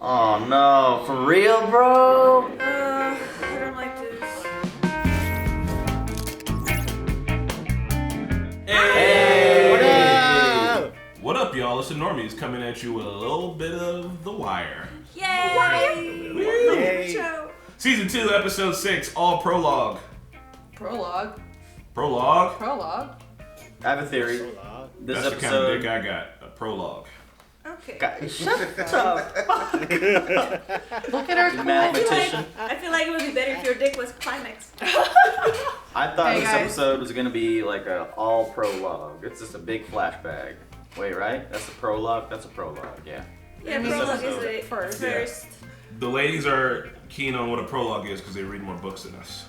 Oh no, for real, bro? I don't like this. Hey! What up? What up, y'all? It's the Normies coming at you with a little bit of The Wire. Yay! Woo! Yay. Show. Season 2, Episode 6, all prologue. Prologue. Prologue? Prologue. I have a theory. This That's the kind of episode. dick I got. A prologue. Okay. God, shut the fuck. Look at her. Mathematician. I feel like it would be better if your dick was climax. I thought Hey, this guys. episode was gonna be like a all prologue. It's just a big flashback. Wait, right? That's a prologue. That's a prologue. Yeah. Yeah, This prologue episode. is the first. Yeah. The ladies are keen on what a prologue is because they read more books than us.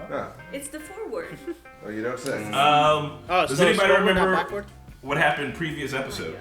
Huh. It's the foreword. Oh, you don't say. Does anybody remember what happened previous episode?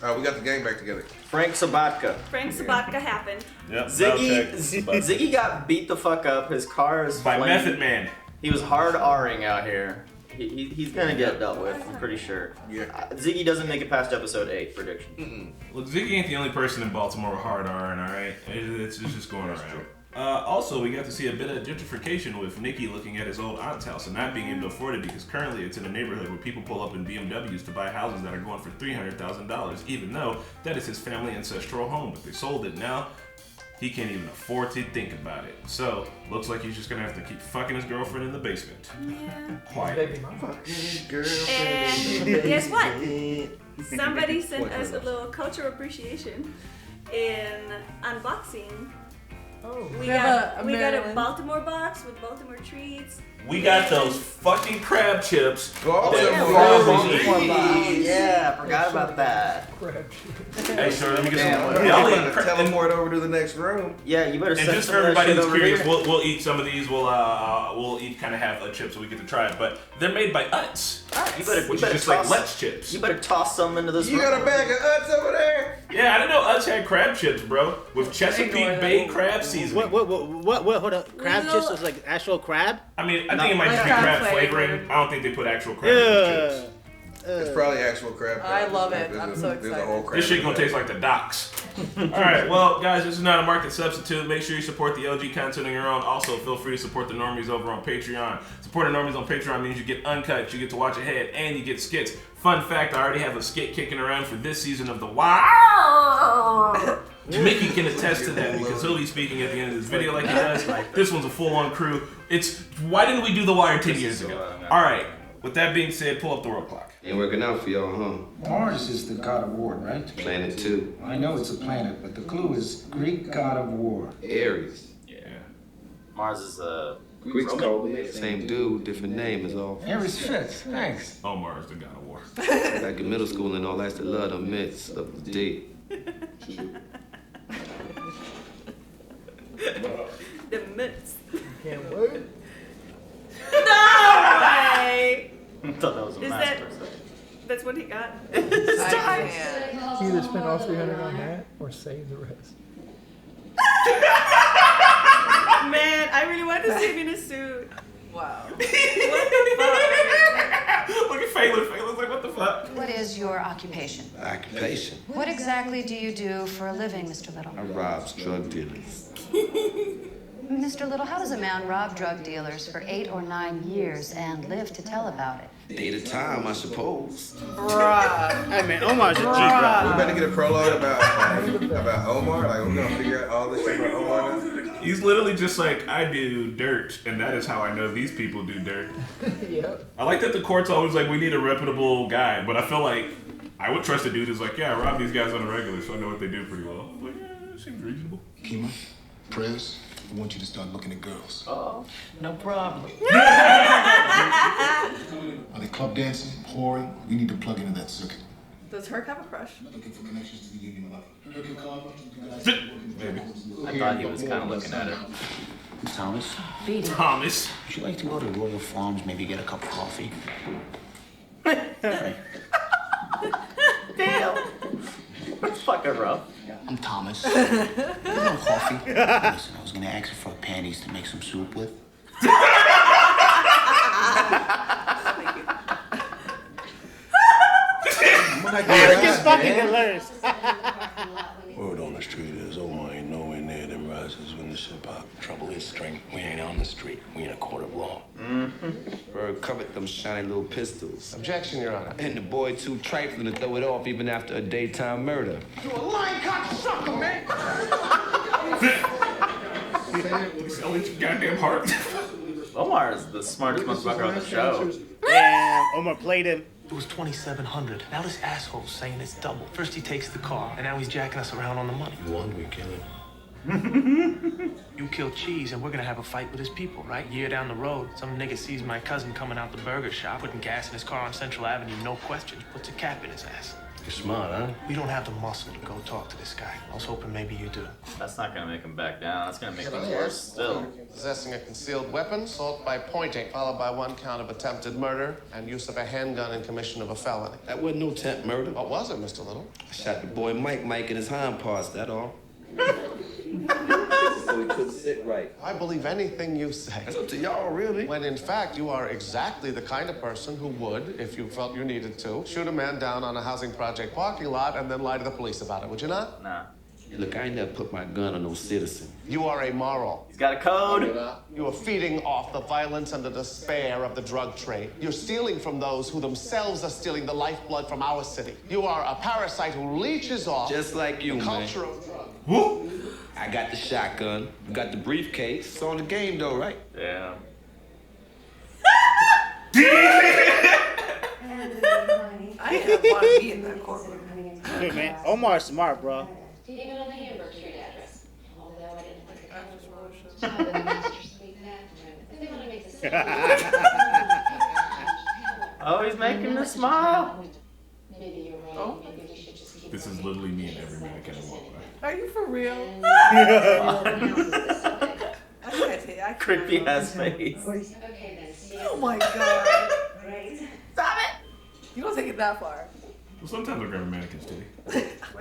We got the gang back together. Frank Sabatka. Frank Sabatka happened. Yep. Ziggy got beat the fuck up. His car is By flamed. Method Man. He was hard R-ing out here. He's gonna get dealt with, I'm pretty sure. Yeah. Ziggy doesn't make it past episode 8, prediction. Look, Ziggy ain't the only person in Baltimore with hard R, alright? It's just going around. Also, we got to see a bit of gentrification with Nicky looking at his old aunt's house and not being able to afford it because currently it's in a neighborhood where people pull up in BMWs to buy houses that are going for $300,000, even though that is his family ancestral home. But they sold it now. He can't even afford to think about it. So, looks like he's just gonna have to keep fucking his girlfriend in the basement. Yeah. Quiet. And guess what? Somebody sent us a little cultural appreciation in unboxing. Oh, We got a Baltimore box with Baltimore treats. We got those fucking crab chips. Yeah, I forgot about that. Hey, sure, let me get Damn, some. well, Y'all I'm eat gonna teleport over to the next room. Yeah, you better And send just for some of that everybody shit who's over curious, here. we'll eat some of these. We'll each kind of have a chip so we get to try it. But they're made by Utz, You better, which you is better just like toss, Let's chips. you better toss some into this You room. got a bag of Utz over there? Yeah, I didn't know Utz had crab chips, bro, with Chesapeake Bay crab seasoning. What, hold up. Crab chips was like actual crab? I mean, I think it might just be Like crab crab flavoring. flavored. I don't think they put actual crab in the chips. It's probably actual crab. I love it. There's I'm a- so there's a excited. whole crab This shit gonna in there. taste like the docks. Alright, well, guys, this is not a market substitute. Make sure you support the LG content on your own. Also, feel free to support the Normies over on Patreon. Supporting Normies on Patreon means you get uncut, you get to watch ahead, and you get skits. Fun fact, I already have a skit kicking around for this season of The Wire. Mickey can attest to that because he'll be speaking at the end of this video like he does. This one's a full-on crew. It's, why didn't we do The Wire 10 years ago? Alright, with that being said, pull up the world clock. Ain't working out for y'all, huh? Mars is the god of war, right? Planet 2. I know it's a planet, but the clue is Greek god of war. Aries. Yeah. Mars is Greeks call it. Same dude, different name is all. Aries fits, thanks. Omar is the god of war. Back in middle school and all, I used to love the myths of the day. The mitts. Can't wait. No way! I thought that was a Is mask that- for a second. That's what he got. I can't. Either spend all 300 on that or save the rest. Man, I really want to see him in a suit. Wow. What the fuck? Look at Phelan. Phelan's like, what the fuck? What is your occupation? Occupation. What exactly do you do for a living, Mr. Little? I robs drug dealers. Mr. Little, how does a man rob drug dealers for 8 or 9 years and live to tell about it? Day to time, I suppose. Bruh. Hey man, Omar's a G, bro. We better get a prologue about Omar. Like we're gonna figure out all this shit about Omar now. He's literally just like, I do dirt, and that is how I know these people do dirt. Yep. I like that the court's always like, we need a reputable guy, but I feel like I would trust a dude who's like, yeah, I rob these guys on a regular, so I know what they do pretty well. I'm like, yeah, it seems reasonable. Kima, Prez, I want you to start looking at girls. No problem. Are they club dancing, whoring? We need to plug into that circuit. Does Herc have a crush? Looking for connections to the Union Level. Maybe. I thought he was kind of looking at it. Thomas, Thomas. would you like to go to Royal Farms, maybe get a cup of coffee? Damn. That's fucking rough. I'm Thomas. You want coffee? Listen, I was gonna ask you for panties to make some soup with. Herc is fucking hilarious. Word on the street is realizes when the ship up. Trouble is, String, we ain't on the street. We in a court of law. Bird covered them shiny little pistols. Objection, Your Honor. And the boy too trifling to throw it off even after a daytime murder. You a lying cocksucker, man! Sell it your goddamn heart. Omar is the smartest motherfucker on the show. Damn, Omar played him. It was $2,700. Now this asshole's saying it's double. First he takes the car, and now he's jacking us around on the money. You won, we kill him. You kill Cheese, and we're gonna have a fight with his people, right? Year down the road, some nigga sees my cousin coming out the burger shop, putting gas in his car on Central Avenue, no questions, puts a cap in his ass. You're smart, huh? We don't have the muscle to go talk to this guy. I was hoping maybe you do. That's not gonna make him back down. That's gonna make things worse still. Possessing a concealed weapon, assault by pointing, followed by 1 count of attempted murder and use of a handgun in commission of a felony. That wasn't no attempt murder. What was it, Mr. Little? I shot the boy Mike in his hind parts, that all. So he couldn't sit right. I believe anything you say. That's up to y'all, really. When in fact, you are exactly the kind of person who would, if you felt you needed to, shoot a man down on a housing project parking lot and then lie to the police about it, would you not? Nah. Look, I ain't never put my gun on no citizen. You are amoral. He's got a code. You are feeding off the violence and the despair of the drug trade. You're stealing from those who themselves are stealing the lifeblood from our city. You are a parasite who leeches off Just like you, the man. culture of drugs. Whoop. I got the shotgun, got the briefcase. It's on the game, though, right? Yeah. I didn't want to be in that courtroom. Hey, man, Omar's smart, bro. Even on the Hamburg Street address. Although I didn't think I just really should. of the master suite bathroom. If they want to make the Oh, he's making her smile. Maybe you're right. Oh. Maybe we should just keep This is literally me and every mannequin I walk by. Are you for real? Creepy ass face. Okay, then. See Oh my god. Great. Stop it! You don't take it that far. Well, sometimes I grab a mannequin's titty.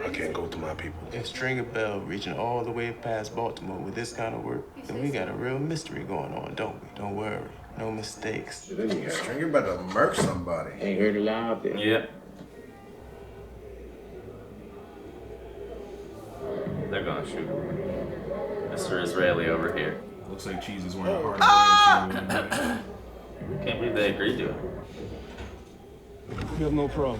I can't go to my people. If Stringer Bell reaching all the way past Baltimore with this kind of work, then we got a real mystery going on, don't we? Don't worry. No mistakes. Stringer about to murk somebody. Ain't heard a lie out there. Yeah. They're gonna shoot Mr. Israeli over here. Looks like Cheese is wearing a hard Can't believe they agreed to it. We have no problem.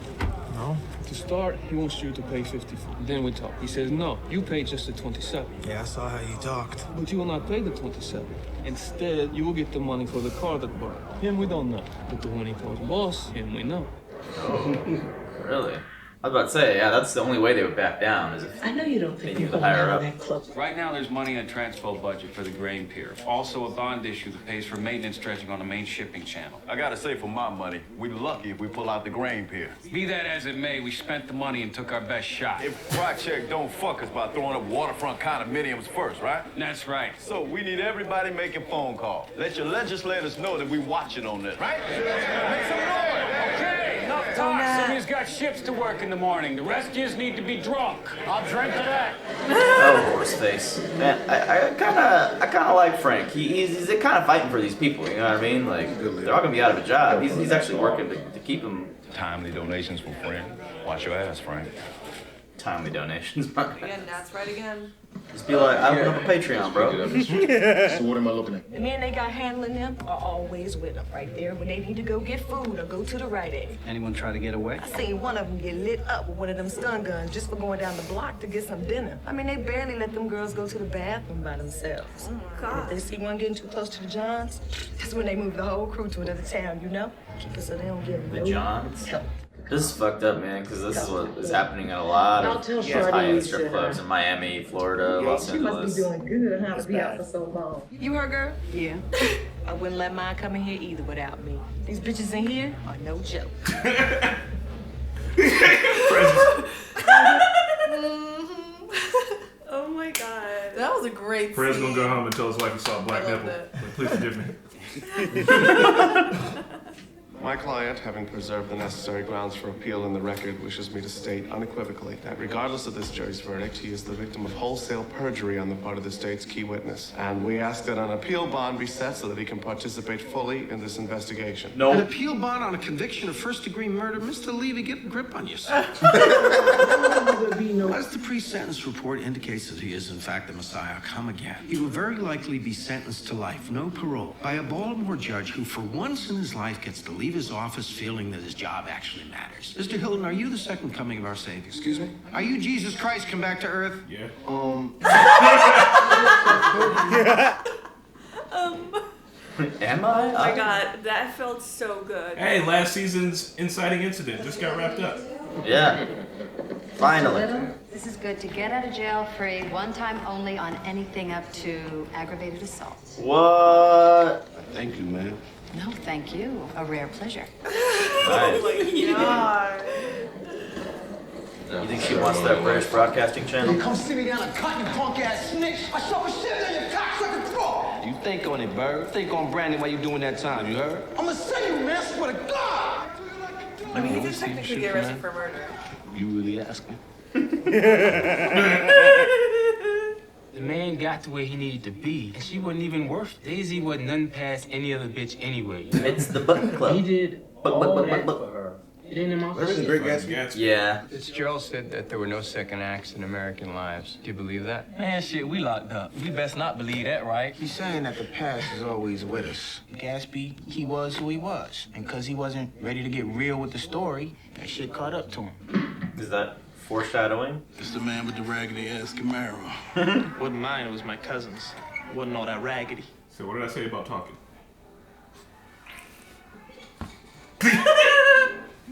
No? To start, he wants you to pay 50. Then we talk. He says, no, you pay just the 27. Yeah, I saw how you talked. But you will not pay the 27. Instead, you will get the money for the car that burned. Him, we don't know. But the one he calls boss, him, we know. Oh, really? I was about to say, yeah, that's the only way they would back down is if I know you don't they think knew you're the holding higher out up. that close. Right now, there's money in the transpo budget for the grain pier. Also, a bond issue that pays for maintenance dredging on the main shipping channel. I gotta say, for my money, we lucky if we pull out the grain pier. Be that as it may, we spent the money and took our best shot. If Project don't fuck us by throwing up waterfront condominiums first, right? That's right. So we need everybody making phone calls. Let your legislators know that we watching on this, right? Make some noise. Okay, enough talk. Somebody's got ships to work in the morning. The rest just need to be drunk. I'll drink to that. Oh, horse face. Man, I kind of like Frank. He's kind of fighting for these people. You know what I mean? Like they're all gonna be out of a job. He's actually working to keep them. Timely donations from Frank. Watch your ass, Frank. Timely donations. Again, that's right again. Just be like, I don't have a Patreon, bro. So what am I looking at? The men they got handling them are always with them right there when they need to go get food or go to the Rite Aid. Anyone try to get away? I seen one of them get lit up with one of them stun guns just for going down the block to get some dinner. I mean, they barely let them girls go to the bathroom by themselves. If they see one getting too close to the Johns, that's when they move the whole crew to another town, you know? So they don't get The no Johns? help. This is fucked up, man, because this is what is happening in a lot of high-end strip clubs in Miami, Florida, Los She must Angeles. be doing good how to be out for so long. You her girl? Yeah. I wouldn't let mine come in here either without me. These bitches in here are no joke. Oh my god. That was a great Fred's scene. gonna go home and tell his wife he saw a black I love nipple. that. Like, please forgive me. My client, having preserved the necessary grounds for appeal in the record, wishes me to state unequivocally that regardless of this jury's verdict, he is the victim of wholesale perjury on the part of the state's key witness. And we ask that an appeal bond be set so that he can participate fully in this investigation. An appeal bond on a conviction of first-degree murder? Mr. Levy, get a grip on yourself. As the pre-sentence report indicates that he is, in fact, the Messiah come again, he will very likely be sentenced to life, no parole, by a Baltimore judge who, for once in his life, gets to leave his office feeling that his job actually matters. Mr. Hilton, are you the second coming of our Savior? Excuse me? Are you Jesus Christ come back to earth? Yeah. Am I? Oh my god, that felt so good. Hey, last season's inciting incident just got wrapped up. Yeah. Finally. This is good to get out of jail free, one time only on anything up to aggravated assault. What? Thank you, man. No, thank you. A rare pleasure. Nice. Oh my god. You think she wants that British Broadcasting Channel? Come sit me down and cut you punk-ass snitch. I saw a shit on your cocksucker throat. You think on it, Bird. Think on Brandon while you doing that time, you heard? I'm gonna send you, man, swear to God. I mean, he did technically get arrested for murder. You really asking? The man got to where he needed to be, and she wasn't even worth it. Daisy wasn't nothing past any other bitch anyway. It's the Button Club. He did all that for her. It ain't him off Remember the Great Gatsby? Yeah. Fitzgerald said that there were no second acts in American lives. Do you believe that? Man, shit, we locked up. We best not believe that, right? He's saying that the past is always with us. Gatsby, he was who he was. And because he wasn't ready to get real with the story, that shit caught up to him. Is that foreshadowing? It's the man with the raggedy-ass Camaro. Wasn't mine, it was my cousin's. Wasn't all that raggedy. So what did I say about talking?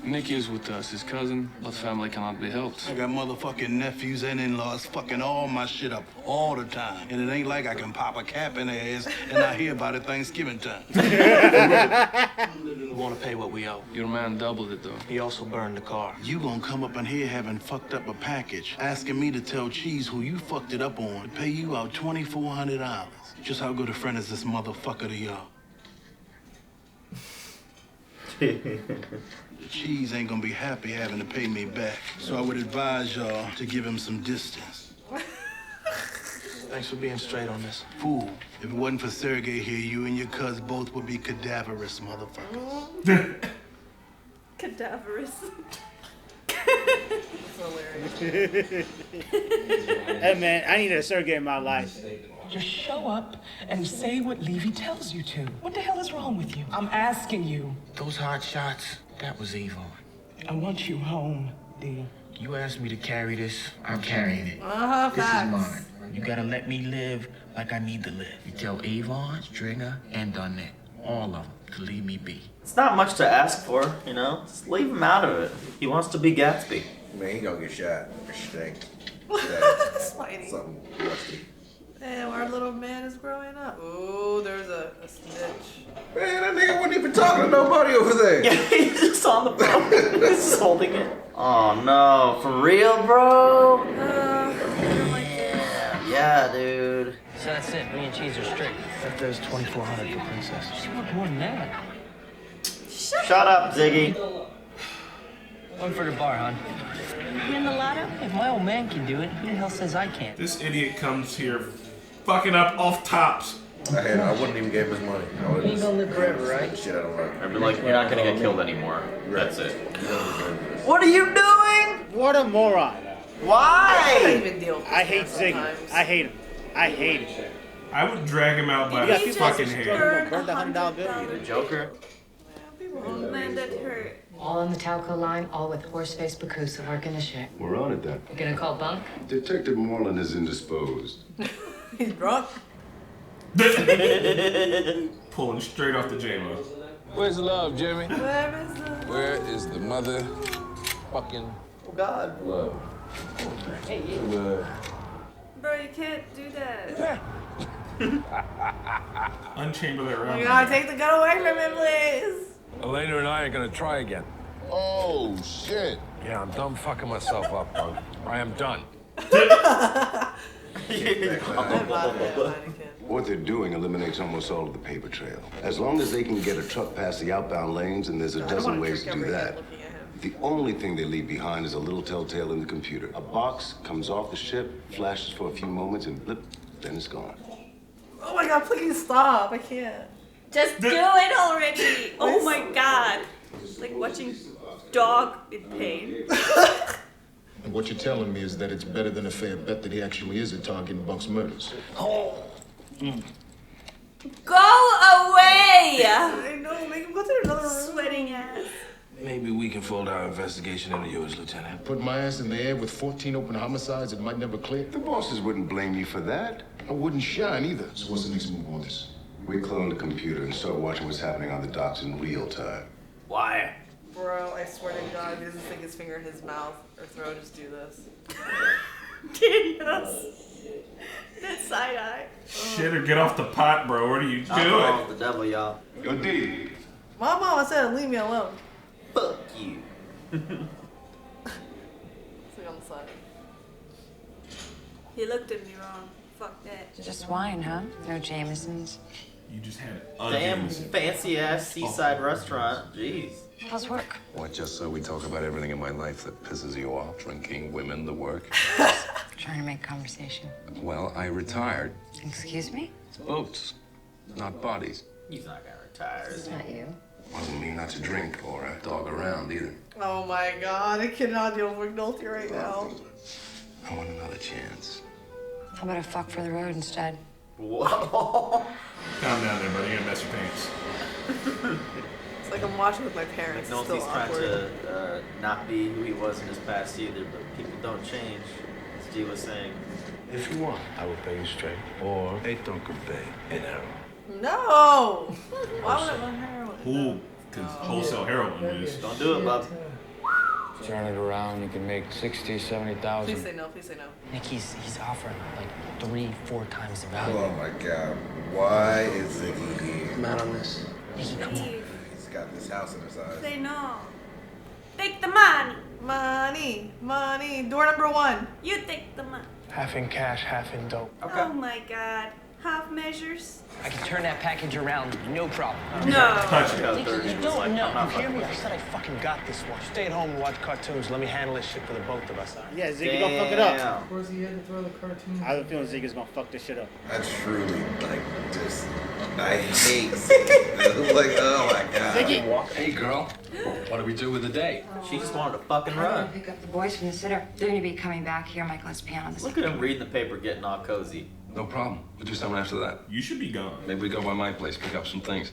Nick is with us, his cousin. The family cannot be helped. I got motherfucking nephews and in-laws fucking all my shit up all the time. And it ain't like I can pop a cap in their ass and not hear about it Thanksgiving time. We want to pay what we owe. Your man doubled it, though. He also burned the car. You gonna come up in here having fucked up a package, asking me to tell Cheese who you fucked it up on to pay you out $2,400. Just how good a friend is this motherfucker to y'all? Cheese ain't gonna be happy having to pay me back. So I would advise y'all to give him some distance. Thanks for being straight on this. Fool, if it wasn't for Sergey here, you and your cuz both would be cadaverous motherfuckers. Cadaverous. Hey man, I need a Sergey in my life. Just show up and say what Levy tells you to. What the hell is wrong with you? I'm asking you. Those hard shots, that was Yvonne. I want you home, D. You asked me to carry this, I'm carrying it. This is mine. You gotta let me live like I need to live. You tell Avon, Stringer, and Dunnett, all of them, to leave me be. It's not much to ask for, you know? Just leave him out of it. He wants to be Gatsby. Man, he gonna get shot. Stink. Spidey. Something rusty. Damn, our little man is growing up. Ooh, there's a snitch. Man, that nigga wasn't even talking to nobody over there. Yeah, he's just on the phone. He's just holding it. Oh no, for real, bro? Yeah, dude. So that's it. Me and Cheese are straight. That there's $2,400 for Princess. She want more than that. Shut up, Ziggy. One for the bar, hon. You in the lotto? If my old man can do it, who the hell says I can't? This idiot comes here fucking up off tops. I wouldn't even give him his money. I would You ain't gonna live forever, right? shit out of luck. I'd be like, you're not gonna get killed anymore. That's it. What are you doing? What a moron. I can't Why? even deal with I hate this Ziggy. sometimes. I hate him. I hate him. I would drag him out by his fucking hair. Burn the $100 bill. The Joker. Oh man, that hurt. All on the Talco line, all with Horseface Bakusa working the shit. We're on it then. You gonna call bunk? Detective Moreland is indisposed. He's drunk. Pulling straight off the J-Lo. Where's the love, Jimmy? Where is the... Where is the mother fucking Oh God. love? Love. Bro, you can't do that. Unchamber that round. You gotta take the gun away from him, please. Elena and I are gonna try again. Oh, shit. Yeah, I'm done fucking myself up, punk. I am done. What they're doing eliminates almost all of the paper trail. As long as they can get a truck past the outbound lanes, and there's a dozen ways to do that, the only thing they leave behind is a little telltale in the computer. A box comes off the ship, flashes for a few moments, and blip, then it's gone. Oh my god, please stop. I can't. Just do it already. Oh my god. It's like watching dog in pain. And what you're telling me is that it's better than a fair bet that he actually is a target in Buck's murders. Oh. Go away! I know, make him go to another room. Sweating ass. Maybe we can fold our investigation into yours, Lieutenant. Put my ass in the air with 14 open homicides, it might never clear. The bosses wouldn't blame you for that. I wouldn't shine either. So what's the next move on this? We clone the computer and start watching what's happening on the docks in real time. Why? Bro, I swear to God, if he doesn't stick his finger in his mouth or throat, just do this. Yes. That side eye. Shit, or get off the pot, bro. What are you doing? I'm the devil, y'all. Yo, D. My mama said, leave me alone. Fuck you. It's like on the side. He looked at me wrong. Fuck that. Just wine, huh? No Jamesons. You just had a Damn fancy ass seaside restaurant. Jeez. How's work? What, just so we talk about everything in my life that pisses you off? Drinking, women, the work? Trying to make conversation. Well, I retired. Excuse me? It's boats, not bodies. He's not gonna retire, is It's he? not you. Wasn't me not to drink or dog around either. Oh my God, I cannot deal with McNulty right now. I want another chance. How about a fuck for the road instead? Whoa. Calm down there, buddy. You're gonna mess your pants. It's like I'm watching with my parents. It's still McNulty's trying awkward. to not be who he was in his past either, but people don't change. As Dee was saying. If you want, I will pay you straight. Or a thunk of pay in arrow. No! Why would I want heroin? Who? Because wholesale heroin is. Don't do it, bub. Turn it around, you can make 60, 70,000. Please say no, please say no. Nick, he's offering like 3-4 times the value. Oh my God. Why is Ziggy here? Mad on this. Leave. He's got this house in his eyes. Say no. Take the money. Money, money. Door number 1. You take the money. Half in cash, half in dope. Oh my God. Half measures. I can turn that package around, no problem. No. Touch it. You don't know. You hear me? I said I fucking got this one. Stay at home and watch cartoons. Let me handle this shit for the both of us. Yeah, Ziggy gonna fuck it up. Of course he had to throw the cartoon. I have a feeling Ziggy's gonna fuck this shit up. I truly, like, just, I hate Ziggy. Like, oh my God. Ziggy! Hey, girl. What do we do with the day? She just wanted to fucking I'm gonna run. pick up the boys from the sitter. They're gonna be coming back here. Michael has piano this Look at him reading the paper, getting all cozy. No problem. We'll do something after that. You should be gone. Maybe we go by my place, pick up some things.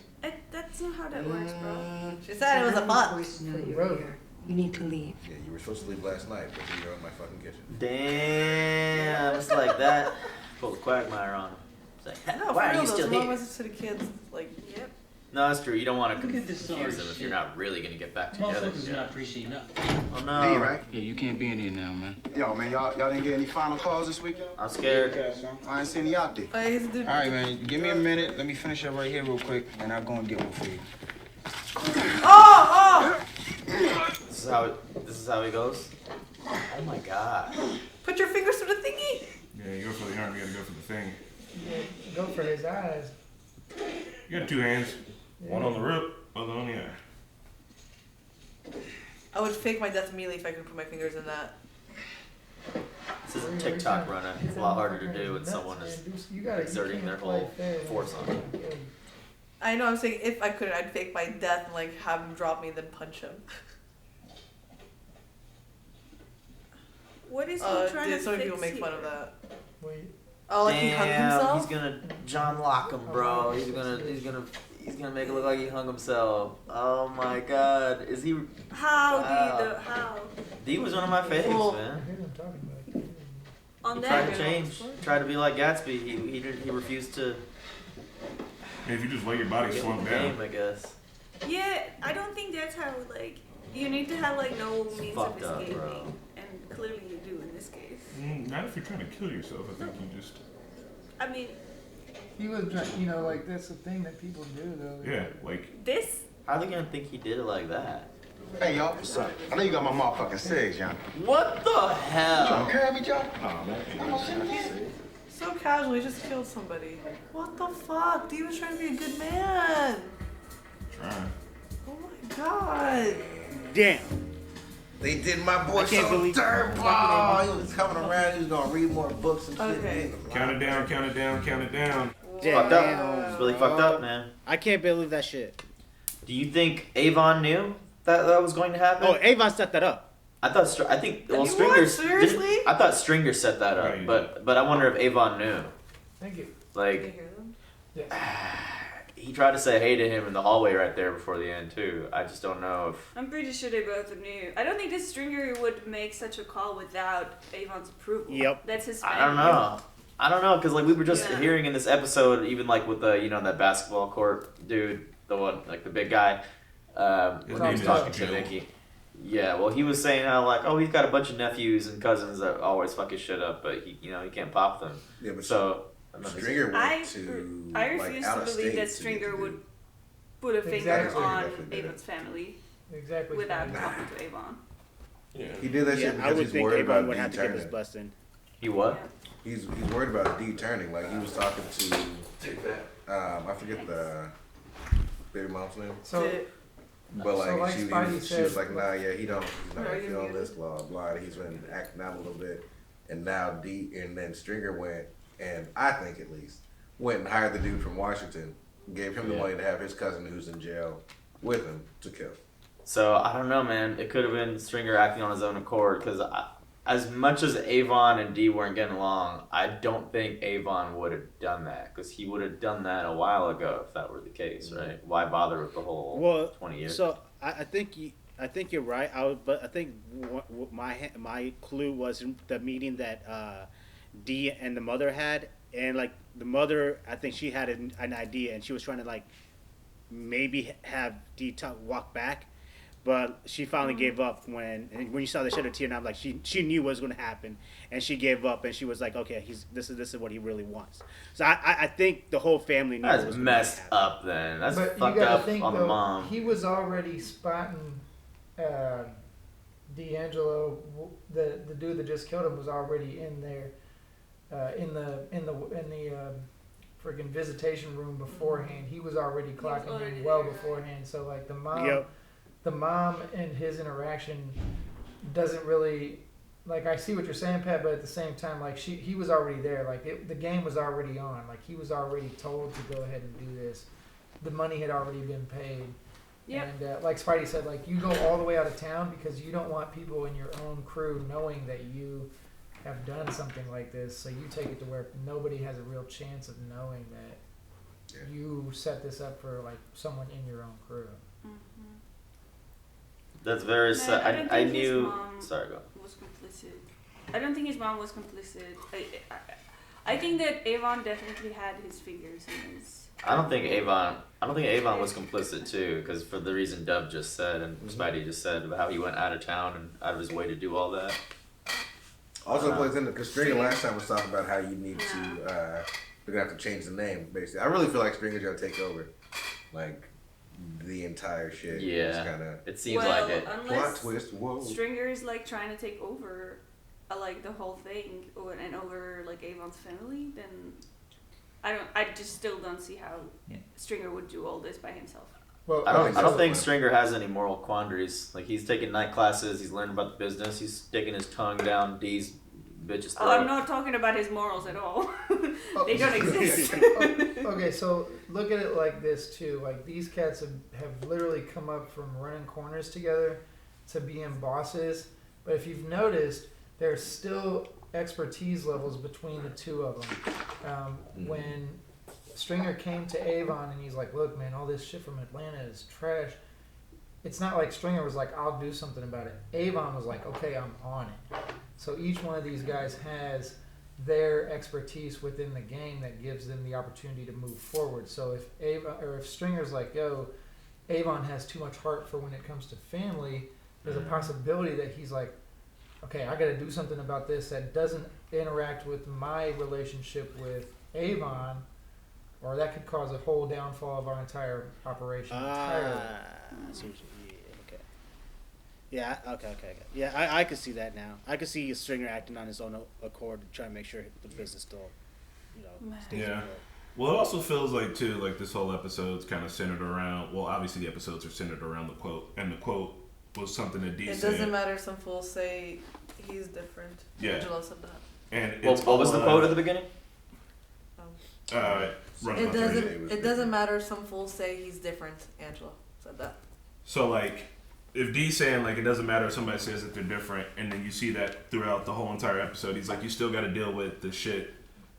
That's not how that works, bro. She said it was a butt. You need to leave. Yeah, you were supposed to leave last night, but you were in my fucking kitchen. Damn, it's like that. Pull the quagmire on him. It's like, No, why for are you real, still those here? messages to the kids, like, yep. No, that's true. You don't want to Look at this confuse them sorry if you're not really going to get back Motherfuckers together. do not appreciate nothing. Oh no. D, right? Yeah, you can't be in here now, man. Yo, man, y'all didn't get any final calls this week, y'all? I'm scared. I ain't seen any out there. All right, man, give me a minute. Let me finish up right here real quick, and I'll go and get one for you. Oh! This is how it goes. Oh my God. Put your fingers through the thingy. Yeah, you go for the arm, you gotta go for the thing. Go for his eyes. You got 2 hands. One on the rope, other on the eye. I would fake my death immediately if I could put my fingers in that. This isn't TikTok running. It's a lot harder to do when someone is exerting their whole force on you. I know, I'm saying if I could, I'd fake my death and like have him drop me and then punch him. What is he trying to so many fix people make here? fun of that. Oh, like he hung himself? He's gonna John Locke him, bro. He's gonna make it look like he hung himself. Oh my God, is he? How, Wow. how? D was one of my faves, Cool. man. On He that. tried to change, tried to be like Gatsby. He refused to. Yeah, if you just let your body get slump in the down. game, I guess. Yeah, I don't think that's how, like, you need to have, like, no means of fucked up, escaping. bro. And clearly you do in this case. Not if you're trying to kill yourself. I think you just. I mean, He was trying, you know, like that's the thing that people do though. Yeah, like. this? How are they gonna think he did it like that? Hey, y'all, what's up? I know you got my motherfucking cigs, y'all. What the hell? You trying to carry me, y'all? Oh, man. So casually just killed somebody. What the fuck? D was trying to be a good man. Trying. Oh my god. Damn. They did my boy I can't so believe- dirtball. He was coming around. He was gonna read more books and shit. Okay. Count it down, count it down, count it down. Fucked up. It's really fucked up, man. I can't believe that shit. Do you think Avon knew that was going to happen? Oh, Avon set that up. I thought. I think. Well, What? Stringer. Seriously? I thought Stringer set that up, Right. but I wonder if Avon knew. Thank you. Like, Yes. he tried to say hey to him in the hallway right there before the end too. I just don't know if. I'm pretty sure they both knew. I don't think this Stringer would make such a call without Avon's approval. Yep. That's his I don't know. I don't know, because like we were just hearing in this episode, even like with the that basketball court dude, the one like the big guy, when he was talking to Vicky. Yeah, well, he was saying how like, oh, he's got a bunch of nephews and cousins that always fuck his shit up, but he can't pop them. Yeah, but so Stringer I went to I refuse out to of believe state that to Stringer get would put a finger Exactly. on Definitely did Avon's family Exactly. without talking to Avon. Yeah. He did that shit Yeah, because I would he's think worried Avon about would D have to give his turning. blessing. He what? He's worried about D turning. Like he was talking to I forget the baby mom's name. So, But like, so like she Spidey was said, like, nah, yeah, he's not Are gonna you feel muted? this, blah blah. He's been acting out a little bit, and now D and then Stringer went, and I think at least went and hired the dude from Washington, gave him the money to have his cousin who's in jail with him to kill. So I don't know, man. It could have been Stringer acting on his own accord, because as much as Avon and D weren't getting along, I don't think Avon would have done that, because he would have done that a while ago if that were the case, right? Why bother with the whole 20 years? So I think you're right. But I think my clue was the meeting that D and the mother had, and like the mother, I think she had an idea, and she was trying to like maybe have D walk back. But she finally gave up when you saw the shadow tear. Now, like she knew what was going to happen, and she gave up, and she was like, okay, this is what he really wants. So I think the whole family knew. That's what was messed up. Then that's but fucked you gotta up think, on though, the mom. he was already spotting D'Angelo, the dude that just killed him, was already in there, in the freaking visitation room beforehand. He was already clocking in well beforehand. So like the mom and his interaction doesn't really, like, I see what you're saying, Pat, but at the same time, like he was already there. Like the game was already on. Like he was already told to go ahead and do this. The money had already been paid. Yep. And like Spidey said, like you go all the way out of town because you don't want people in your own crew knowing that you have done something like this. So you take it to where nobody has a real chance of knowing that you set this up for like someone in your own crew. That's very sad. I knew. Sorry, go. Was complicit. I don't think his mom was complicit. I think that Avon definitely had his fingers in this. I don't think Avon was complicit too, because for the reason Dub just said and Spidey just said about how he went out of town and out of his way to do all that. Also plays in because Stringer last time was talking about how you need to they're gonna have to change the name basically. I really feel like Stringer's gonna take over, like the entire shit. Yeah, kinda, it seems like it. Plot twist. Whoa. Stringer's like trying to take over, like the whole thing, and over like Avon's family. Then I just still don't see how Stringer would do all this by himself. Well, I don't think Stringer has any moral quandaries. Like he's taking night classes, he's learning about the business, he's sticking his tongue down D's bitch's throat. Oh, I'm not talking about his morals at all. They don't exist. Okay, so look at it like this too. Like these cats have literally come up from running corners together to being bosses. But if you've noticed, there's still expertise levels between the two of them. When Stringer came to Avon and he's like, look, man, all this shit from Atlanta is trash. It's not like Stringer was like, I'll do something about it. Avon was like, okay, I'm on it. So each one of these guys has their expertise within the game that gives them the opportunity to move forward. So if Stringer's like, yo, Avon has too much heart for when it comes to family, there's a possibility that he's like, okay, I got to do something about this that doesn't interact with my relationship with Avon, or that could cause a whole downfall of our entire operation. Yeah, okay. Yeah, I could see that now. I could see Stringer acting on his own accord to try and make sure the business still Yeah. Well, it also feels like too, like this whole episode's kind of centered around. Well, obviously the episodes are centered around the quote, and the quote was something that D It said. doesn't matter. Some fools say he's different. Yeah. Angela said that. And what was the quote at the beginning? It doesn't matter. Some fools say he's different. Angela said that. So like, if D's saying like it doesn't matter if somebody says that they're different, and then you see that throughout the whole entire episode, he's like, you still got to deal with the shit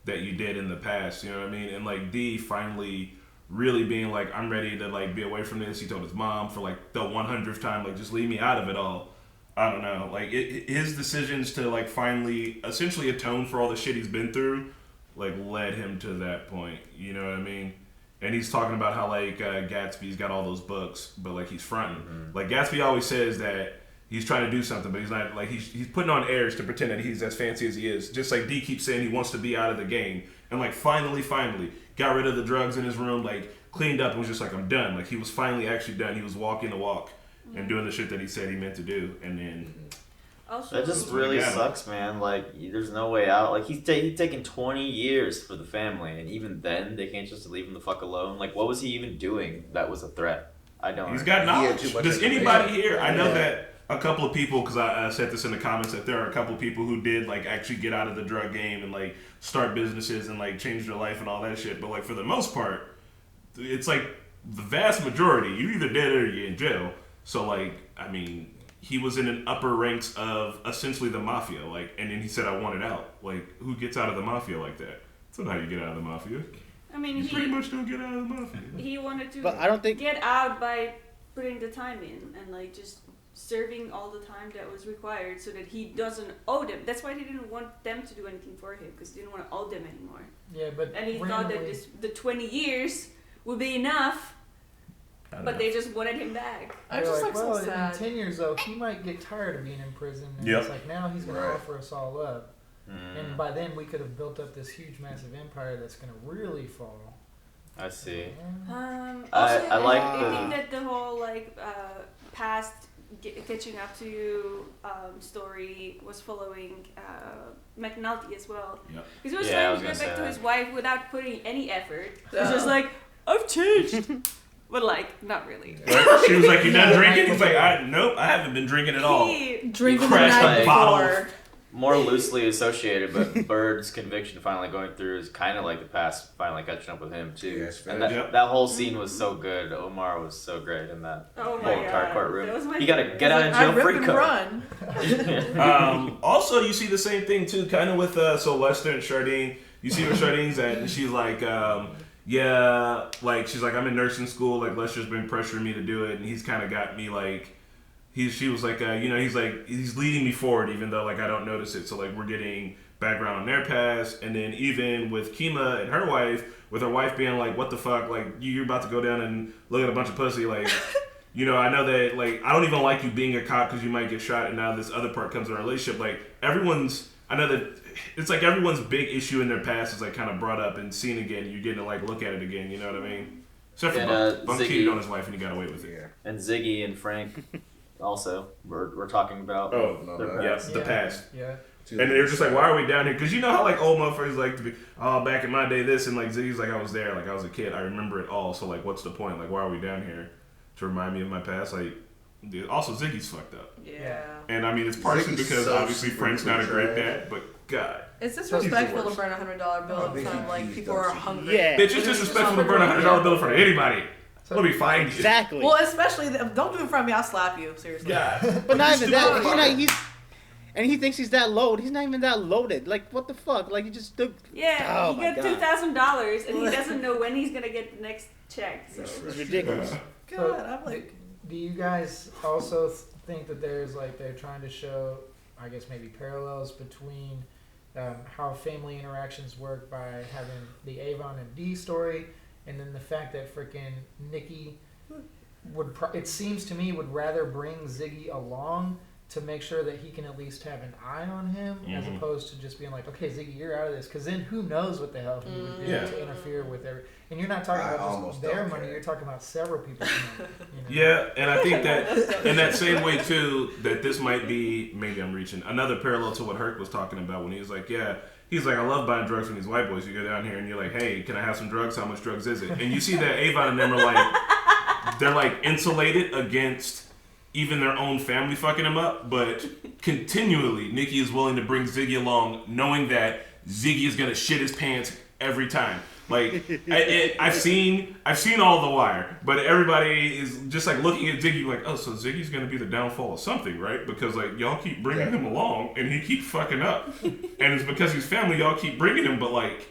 that you did in the past. You know what I mean? And like D finally really being like, I'm ready to like be away from this. He told his mom for like the 100th time, like just leave me out of it all. I don't know. Like his decisions to like finally essentially atone for all the shit he's been through, like led him to that point. You know what I mean? And he's talking about how like Gatsby's got all those books, but like he's fronting. Mm-hmm. Like Gatsby always says that he's trying to do something, but he's not. Like he's putting on airs to pretend that he's as fancy as he is. Just like D keeps saying he wants to be out of the game, and like finally got rid of the drugs in his room, like cleaned up and was just like, I'm done. Like he was finally actually done. He was walking the walk and doing the shit that he said he meant to do, and then. Also, that just really sucks, man. Like, there's no way out. Like, he's taken 20 years for the family, and even then, they can't just leave him the fuck alone. Like, what was he even doing that was a threat? I don't know. He's got knowledge. Does anybody here? I know that a couple of people, because I said this in the comments, that there are a couple of people who did, like, actually get out of the drug game and, like, start businesses and, like, change their life and all that shit. But, like, for the most part, it's, like, the vast majority, you either dead or you're in jail. So, like, I mean, he was in an upper ranks of essentially the mafia, like, and then he said, I want it out. Like, who gets out of the mafia like that? That's not how you get out of the mafia. I mean, you pretty much don't get out of the mafia. He wanted to But I don't think... get out by putting the time in and, like, just serving all the time that was required so that he doesn't owe them. That's why he didn't want them to do anything for him, because he didn't want to owe them anymore. Yeah, but and he thought that the 20 years would be enough. But they just wanted him back. I just like so sad. In 10 years though, he might get tired of being in prison. And it's like now he's gonna offer us all up, and by then we could have built up this huge, massive empire that's gonna really fall. I see. Also, I like I think that the whole like past catching up to you story was following McNulty as well. Yep. Because he was trying to get back to his wife without putting any effort. He was just like, I've changed. But like, not really. She was like, "You done drinking?" He's like, "Nope, I haven't been drinking at all." Drinking the night before. More loosely associated, but Bird's conviction finally going through is kind of like the past finally catching up with him too. Yes, and that whole scene was so good. Omar was so great in that whole entire courtroom. You gotta get out of jail free run. Also, you see the same thing too, kind of with so Lester and Chardine. You see where Chardine's at, and she's like. Yeah, like she's like, I'm in nursing school, like Lester's been pressuring me to do it, and he's kind of got me like, she was like, he's like, he's leading me forward even though like I don't notice it. So like we're getting background on their past, and then even with Kima and her wife, with her wife being like, what the fuck, like you're about to go down and look at a bunch of pussy, like, I know that like I don't even like you being a cop because you might get shot, and now this other part comes in our relationship. Like I know that. It's like everyone's big issue in their past is like kind of brought up and seen again. You're getting to like look at it again. You know what I mean? Except for Bunk cheated on his wife and he got away with it. And Ziggy and Frank also we're talking about. The past. Yeah. And they're just like, why are we down here? Because you know how like old motherfuckers like to be, back in my day this, and like Ziggy's like, I was there, like I was a kid, I remember it all. So like, what's the point? Like, why are we down here? To remind me of my past? Like, also Ziggy's fucked up. Yeah. And I mean, it's partially because obviously Frank's not a great dad, but God. It's disrespectful to burn $100 bill in front of like people who are hungry. Yeah. It's just disrespectful to burn $100 bill in front of anybody. Let me find you. Exactly. Well, especially don't do it in front of me. I'll slap you. Seriously. Yeah. But not even that. And he thinks he's that loaded. He's not even that loaded. Like, what the fuck? Like, he just took... Yeah, he got $2,000, and he doesn't know when he's going to get the next check. So. It's ridiculous. God, I'm like... Do you guys also think that there's, like, they're trying to show, I guess, maybe parallels between how family interactions work by having the Avon and Dee story, and then the fact that freaking Nikki would, it seems to me, would rather bring Ziggy along to make sure that he can at least have an eye on him, as opposed to just being like, okay, Ziggy, you're out of this. Because then who knows what the hell he would do to interfere with every... And you're not talking about just their money, you're talking about several people's money. Yeah, and I think that in that same way, too, that this might be, maybe I'm reaching, another parallel to what Herc was talking about when he was like, yeah, He's like, I love buying drugs from these white boys. You go down here and you're like, hey, can I have some drugs? How much drugs is it? And you see that Avon and them are like, they're like insulated against even their own family fucking them up. But continually, Nikki is willing to bring Ziggy along, knowing that Ziggy is gonna shit his pants every time. Like, I've seen all The Wire, but everybody is just like looking at Ziggy like, oh, so Ziggy's gonna be the downfall of something, right? Because like y'all keep bringing him along, and he keeps fucking up, and it's because he's family. Y'all keep bringing him, but like,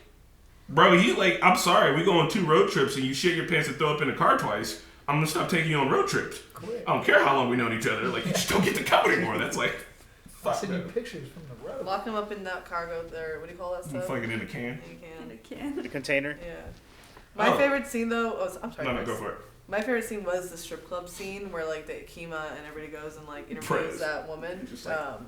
bro, he like, I'm sorry, we go on 2 road trips, and you shit your pants and throw up in the car twice. I'm gonna stop taking you on road trips. Quit. I don't care how long we known each other. Like, you just don't get to come anymore. That's like, I'll send you pictures from the road. Lock him up in that cargo there. What do you call that stuff? Fucking in a can. In a can. The container. Yeah. My favorite scene though. I'm sorry. No, go for it. My favorite scene was the strip club scene where like the Kima and everybody goes and like interviews that woman.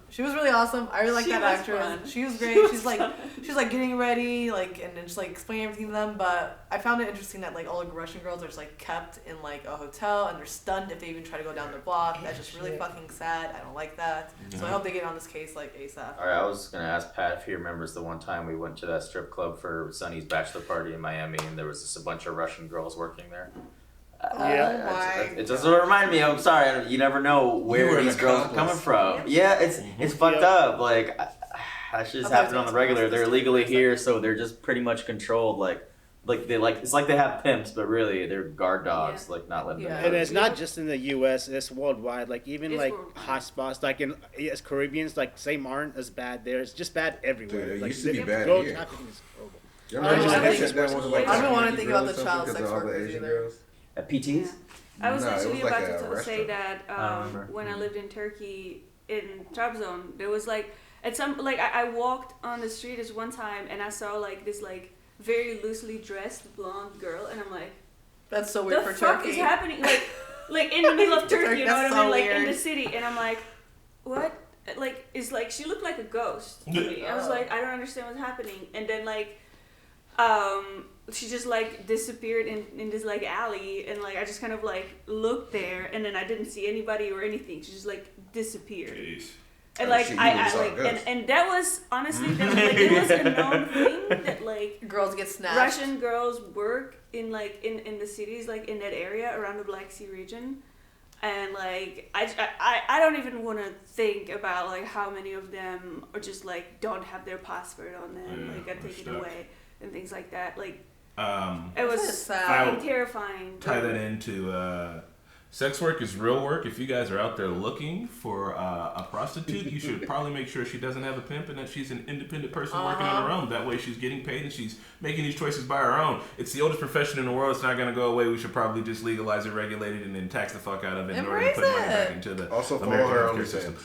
She was really awesome. I really like that actress. Fun. She was great. She's like getting ready like and then just like explaining everything to them. But I found it interesting that like all the Russian girls are just like kept in like a hotel and they're stunned if they even try to go down the block. That's just really fucking sad. I don't like that. So I hope they get on this case like ASAP. All right, I was gonna ask Pat if he remembers the one time we went to that strip club for Sonny's bachelor party in Miami, and there was just a bunch of Russian girls working there. It just reminded me. I'm sorry. You never know where these girls are coming from. Yeah, it's fucked up. Like that shit just happens on the regular. They're illegally here, so they're just pretty much controlled. Like they it's like they have pimps, but really they're guard dogs. Like not letting them. And it's not just in the U.S. It's worldwide. Like even like hot spots, like in Caribbeans, like St. Martin is bad there. It's just bad everywhere. Dude, it like, used to be bad drug here. trafficking is horrible. I don't want to think about the child sex workers either. At PTs? I was actually like about to say restaurant. that when I lived in Turkey in Trabzon, there was like at some like I walked on the street this one time and I saw like this like very loosely dressed blonde girl and I'm like, that's so weird for Turkey. What the fuck is happening? Like in the middle of Turkey, you know what I mean? Like in the city, and I'm like, what? Like it's like she looked like a ghost to me. I was like, I don't understand what's happening, and then like. She just like disappeared in this like alley and like I just kind of like looked there and then I didn't see anybody or anything. She just like disappeared. Jeez. And like I like and that was honestly that, like it was a known thing that like girls get snatched. Russian girls work in like in the cities like in that area around the Black Sea region. And like I don't even want to think about like how many of them are just like don't have their passport on them, like got taken away and things like that. Like it was fucking terrifying. Tie that into sex work is real work. If you guys are out there looking for a prostitute, you should probably make sure she doesn't have a pimp and that she's an independent person working on her own. That way she's getting paid and she's making these choices by her own. It's the oldest profession in the world. It's not going to go away. We should probably just legalize it, regulate it, and then tax the fuck out of it in order to put money back into the American healthcare system.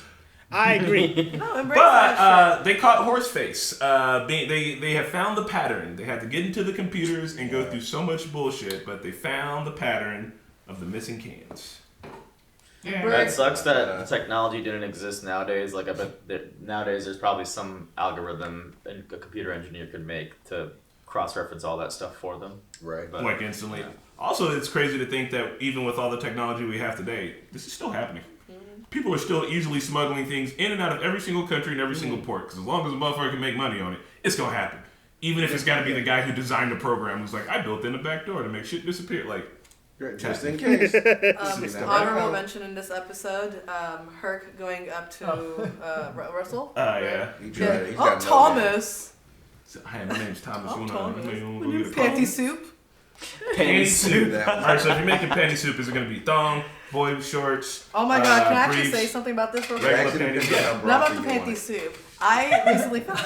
I agree. But they caught Horseface. They have found the pattern. They had to get into the computers and go through so much bullshit, but they found the pattern of the missing cans. Yeah. That sucks that the technology didn't exist nowadays. Like I bet that nowadays there's probably some algorithm a computer engineer could make to cross-reference all that stuff for them. Right. But, like instantly. Yeah. Also, it's crazy to think that even with all the technology we have today, this is still happening. People are still easily smuggling things in and out of every single country and every single port. Because as long as a motherfucker can make money on it, it's going to happen. Even if it's got to be the guy who designed the program who's like, I built in a back door to make shit disappear. Like, just in case. Honorable mention in this episode, Herc going up to Russell. Yeah. Thomas. Hi, my name's Thomas. Panty soup. Panty soup. Alright, so if you're making panty soup, is it going to be thong, boy shorts? Oh my god, can I actually say something about this real quick? Not about the panty soup. I recently found...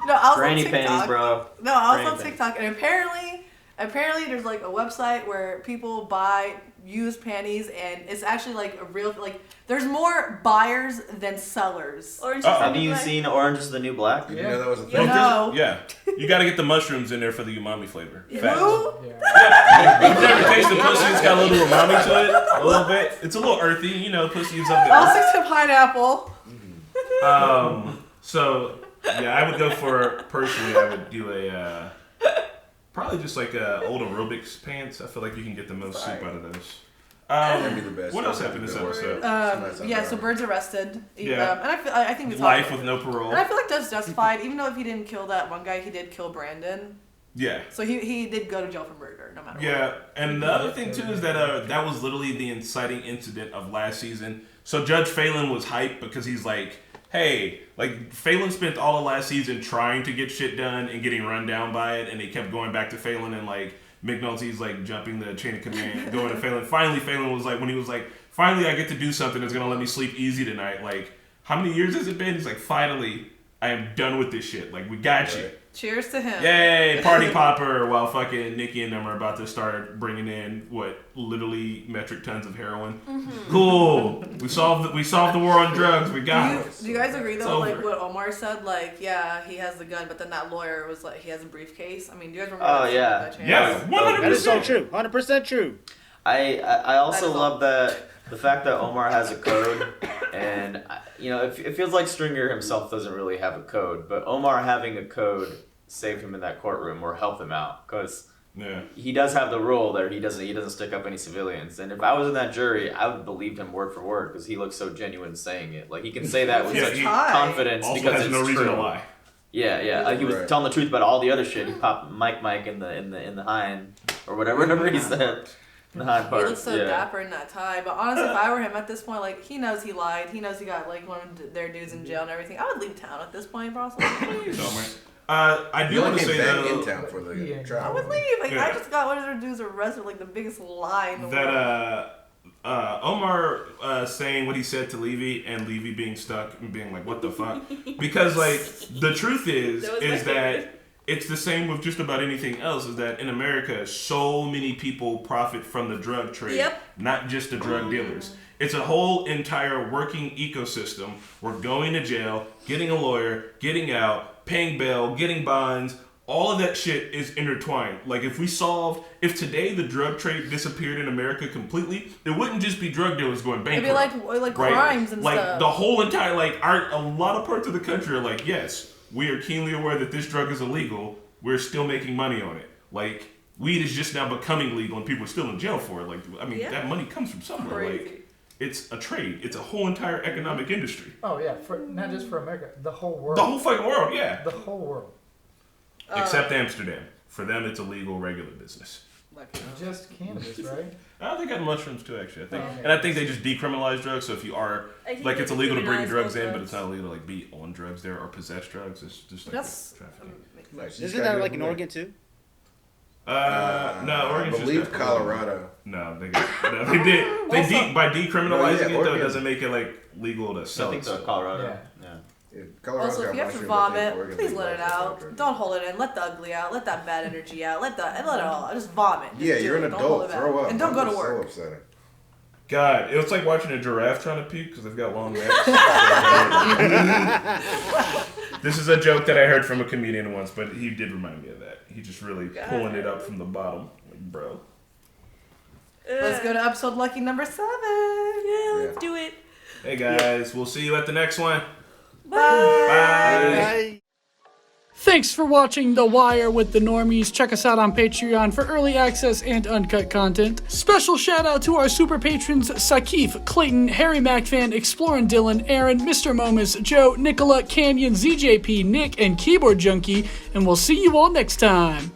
No, I was Granny on TikTok. panties, bro. No, I was on TikTok, and apparently there's like a website where people buy used panties, and it's actually like a real, like, there's more buyers than sellers. Have you seen Orange is the New Black? Did you know that was a thing? No. Yeah. You got to get the mushrooms in there for the umami flavor. Who? Yeah. You've never tasted pussy, it's got a little umami to it, a little bit. It's a little earthy, you know, pussy is something. I'll stick to pineapple. So, yeah, I would go for, personally, I would do a, probably just like old aerobics pants. I feel like you can get the most soup out of those. That'd be the best. What else happened this episode? So Bird's arrested. Yeah. And I think it's life with no parole. And I feel like that's justified, even though if he didn't kill that one guy, he did kill Brandon. Yeah. So he did go to jail for murder, no matter what. Yeah, and the other thing too is that that was literally the inciting incident of last season. So Judge Phelan was hyped because he's like, hey, like Phelan spent all of last season trying to get shit done and getting run down by it, and they kept going back to Phelan, and like McNulty's like jumping the chain of command, going to Phelan. Finally, Phelan was like, when he was like, finally I get to do something that's gonna let me sleep easy tonight. Like, how many years has it been? He's like, finally, I am done with this shit. Like, we got you. Cheers to him. Yay, party popper, while fucking Nikki and them are about to start bringing in, literally metric tons of heroin. Mm-hmm. Cool. We solved the war on drugs. We got it. Do you guys agree though, like what Omar said? Like, yeah, he has the gun, but then that lawyer was like, he has a briefcase. I mean, do you guys remember that? Yeah, 100%. That is so true. 100% true. I also love the fact that Omar has a code, and it feels like Stringer himself doesn't really have a code, but Omar having a code saved him in that courtroom or helped him out because he does have the rule there. He doesn't stick up any civilians, and if I was in that jury, I would have believed him word for word because he looks so genuine saying it. Like he can say that with such confidence also because has it's no reason true. to lie. Yeah. He was telling the truth about all the other shit. He popped Mike in the hind or whatever he said. The hind part. He looks so dapper in that tie. But honestly, if I were him at this point, like he knows he lied. He knows he got like one of their dudes in jail and everything. I would leave town at this point, bro. I do want to say that though, in town for the trial. I would leave. Like I just got one of their dudes arrested, like the biggest lie in the world. That Omar saying what he said to Levy and Levy being stuck and being like, what the fuck? Because like the truth is that it's the same with just about anything else, is that in America, so many people profit from the drug trade, not just the drug dealers. It's a whole entire working ecosystem. We're going to jail, getting a lawyer, getting out, paying bail, getting bonds. All of that shit is intertwined. Like if today the drug trade disappeared in America completely, it wouldn't just be drug dealers going bankrupt. It'd be like crimes and like stuff. Like the whole entire, a lot of parts of the country are like, yes, we are keenly aware that this drug is illegal. We're still making money on it. Like weed is just now becoming legal and people are still in jail for it. Like, I mean, that money comes from somewhere. Crazy. Like it's a trade. It's a whole entire economic industry. Oh yeah, not just for America, the whole world. The whole fucking world, yeah. The whole world. Except Amsterdam. For them, it's a legal, regular business. Just cannabis, right? They got mushrooms too, actually. I think, and I think they just decriminalize drugs. So if you are it's illegal to bring drugs in, but it's not illegal to be on drugs there or possess drugs. It's just like trafficking. Isn't that like in Oregon too? No, Oregon's I believe Colorado. No, they did. By decriminalizing it though, it doesn't make it like legal to sell. I think so. Colorado. Yeah. Also, if you have to vomit, please let it out. Don't hold it in. Let the ugly out. Let that bad energy out. Let it all out. Just vomit. Just you're an adult. Throw up. And don't go to work. So upsetting. God, it was like watching a giraffe trying to puke because they've got long legs. This is a joke that I heard from a comedian once, but he did remind me of that. He just really pulling it up from the bottom, like, bro. Let's go to episode lucky number 7. Yeah, let's do it. Hey guys, we'll see you at the next one. Bye. Bye. Thanks for watching The Wire with the Normies. Check us out on Patreon for early access and uncut content. Special shout out to our super patrons Sakif, Clayton, Harry MacFan, Explorin' Dylan, Aaron, Mr. Momus, Joe, Nicola, Canyon, ZJP, Nick, and Keyboard Junkie. And we'll see you all next time.